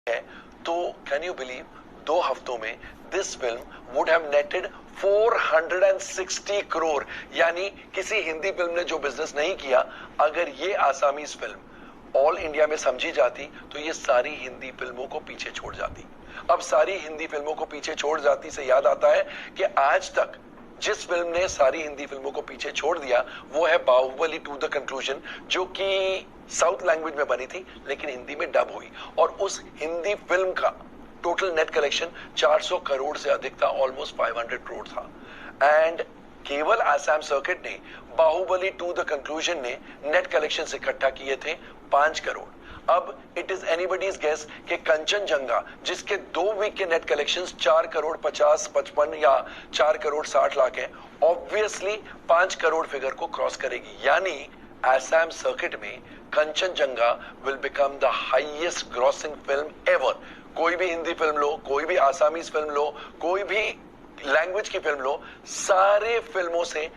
है तो can you believe 2 हफ्तों में this film would have netted 460 crore. यानी किसी हिंदी फिल्म ने जो बिजनेस नहीं किया, अगर ये आसामीज फिल्म ऑल इंडिया में समझी जाती तो ये सारी हिंदी फिल्मों को पीछे छोड़ जाती। अब सारी हिंदी फिल्मों को पीछे छोड़ जाती से याद आता है कि आज तक जिस फिल्म ने सारी हिंदी फिल्मों को पीछे छोड़ दिया वो है बाहुबली टू द कंक्लूजन, जो कि साउथ लैंग्वेज में बनी थी लेकिन हिंदी में डब हुई, और उस हिंदी फिल्म का टोटल नेट कलेक्शन 400 करोड़ से अधिक था, ऑलमोस्ट 500 करोड़ था। एंड केवल आसाम सर्किट ने बाहुबली टू द कंक्लूजन ने नेट कलेक्शन इकट्ठा किए थे 5 करोड़। अब इट इज एनीबडीज गेस कि कंचनजंगा, जिसके 2 वीक के नेट कलेक्शंस 4 करोड़ 50, 55 या 4 करोड़ 60 लाख है, ऑब्वियसली 5 करोड़ फिगर को क्रॉस करेगी। यानी आसाम सर्किट में Kanchenjunga will become the highest grossing film ever. कोई भी हिंदी फिल्म लो, कोई भी आसामीज फिल्म लो, कोई भी लैंग्वेज की फिल्म लो, सारे फिल्मों से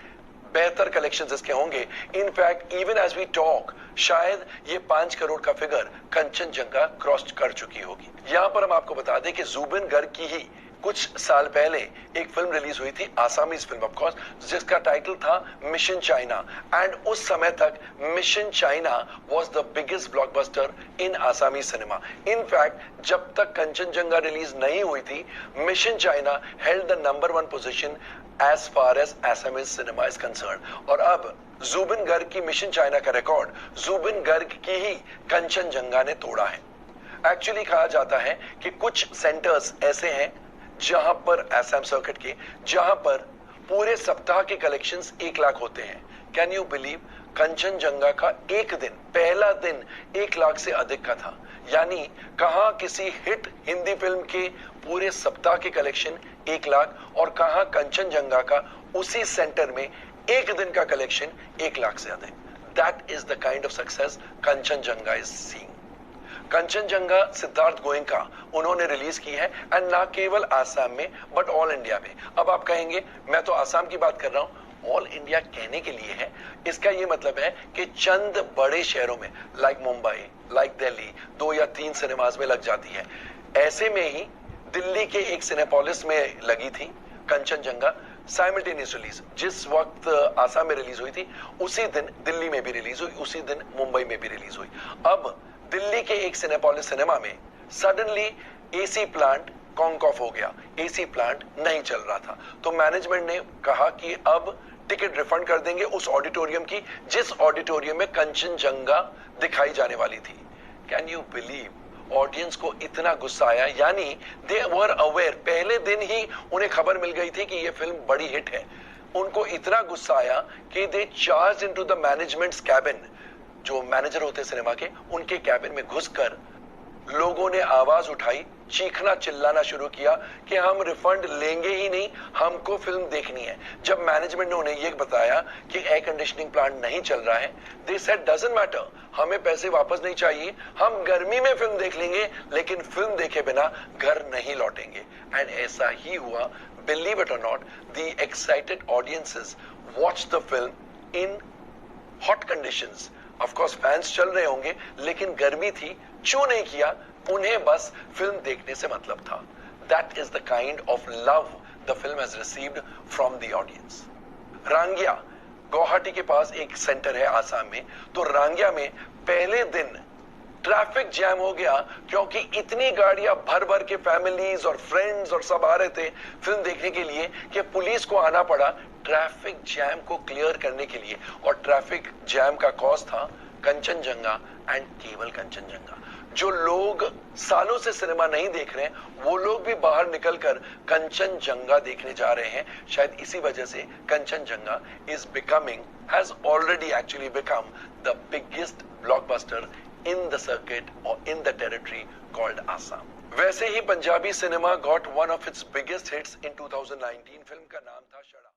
बेहतर कलेक्शंस इसके होंगे। In fact even as we talk शायद ये 5 करोड़ का फिगर कंचनजंगा क्रॉस कर चुकी होगी। यहां पर हम आपको बता दें कि जुबिन गर्ग की ही कुछ साल पहले एक फिल्म रिलीज हुई थी, आसामीज फिल्म ऑफ कोर्स, जिसका टाइटल था मिशन चाइना। एंड उस समय तक Mission China was the biggest blockbuster in Assamese cinema. In fact जब तक कंचनजंगा रिलीज नहीं हुई थी, mission China held the number 1 position as far as Assamese cinema is concerned। और अब जुबिन गर्ग की मिशन चाइना का रिकॉर्ड जुबिन गर्ग की ही कंचनजंगा ने तोड़ा है। एक्चुअली कहा जाता है कि कुछ सेंटर्स ऐसे हैं जहां पर आसाम सर्किट के, जहां पर पूरे सप्ताह के कलेक्शंस 1 लाख होते हैं। कैन यू बिलीव, कंचनजंगा का एक दिन, पहला दिन 1 लाख से अधिक का था। यानी कहां किसी हिट हिंदी फिल्म के पूरे सप्ताह के कलेक्शन 1 लाख, और कहां कंचनजंगा का उसी सेंटर में एक दिन का कलेक्शन 1 लाख से अधिक। That is the kind of success Kanchenjunga is seeing. Kanchenjunga Siddharth Goenka उन्होंने रिलीज की है, एंड ना केवल आसाम में बट ऑल इंडिया में। अब आप कहेंगे मैं तो आसाम की बात कर रहा हूं, ऑल इंडिया कहने के लिए है। इसका ये मतलब है कि चंद बड़े शहरों में लाइक मुंबई, लाइक दिल्ली 2 या 3 सिनेमाज में लग जाती है। ऐसे में ही दिल्ली के एक सिनेपोलिस में लगी थी कंचनजंगा साइमल्टेनियस रिलीज। जिस वक्त आसाम में रिलीज हुई थी उसी दिन दिल्ली में भी रिलीज हुई, उसी दिन मुंबई में भी रिलीज हुई। अब दिल्ली के एक सिनेपोलिस सिनेमा में suddenly AC plant conc of हो गया, एसी प्लांट नहीं चल रहा था। तो मैनेजमेंट ने कहा कि अब टिकट रिफंड कर देंगे उस ऑडिटोरियम की जिस ऑडिटोरियम में कंचनजंगा दिखाई जाने वाली थी। कैन यू बिलीव, ऑडियंस को इतना गुस्सा आया, यानी दे वर अवेयर, पहले दिन ही उन्हें खबर मिल गई थी कि यह फिल्म बड़ी हिट है। उनको इतना गुस्सा आया कि they charge into the managements cabin, जो मैनेजर होते सिनेमा के, उनके कैबिन में घुसकर लोगों ने आवाज उठाई, चीखना चिल्लाना शुरू किया कि हम रिफंड लेंगे ही नहीं, हमको फिल्म देखनी है। जब मैनेजमेंट ने उन्हें यह बताया कि एयर कंडीशनिंग प्लांट नहीं चल रहा है, दे सेड डजंट मैटर, हमें पैसे वापस नहीं चाहिए, हम गर्मी में फिल्म देख लेंगे लेकिन फिल्म देखे बिना घर नहीं लौटेंगे। एंड ऐसा ही हुआ। बिलीव इट और not, the excited audiences watch the film in hot conditions. Of course fans चल रहे होंगे लेकिन गर्मी थी, क्यों नहीं किया, उन्हें बस फिल्म देखने से मतलब था। That is the kind of love the film has received from the audience. Rangia, Guwahati के पास एक सेंटर है आसाम में, तो रांगिया में पहले दिन ट्रैफिक जैम हो गया क्योंकि इतनी गाड़ियां भर भर के फैमिलीज और फ्रेंड्स और सब आ रहे थे फिल्म देखने के लिए कि पुलिस को आना पड़ा ट्रैफिक जैम को क्लियर करने के लिए। और ट्रैफिक जैम का कॉज था कंचनजंगा एंड केवल कंचनजंगा। जो लोग सालों से सिनेमा नहीं देख रहे हैं वो लोग भी बाहर निकलकर कंचनजंगा देखने जा रहे हैं। शायद इसी वजह से Kanchenjunga is becoming, has already actually become the biggest blockbuster in the circuit or in the territory called Assam। वैसे ही Punjabi cinema got one of its biggest hits in 2019। फिल्म का नाम था शड़ा।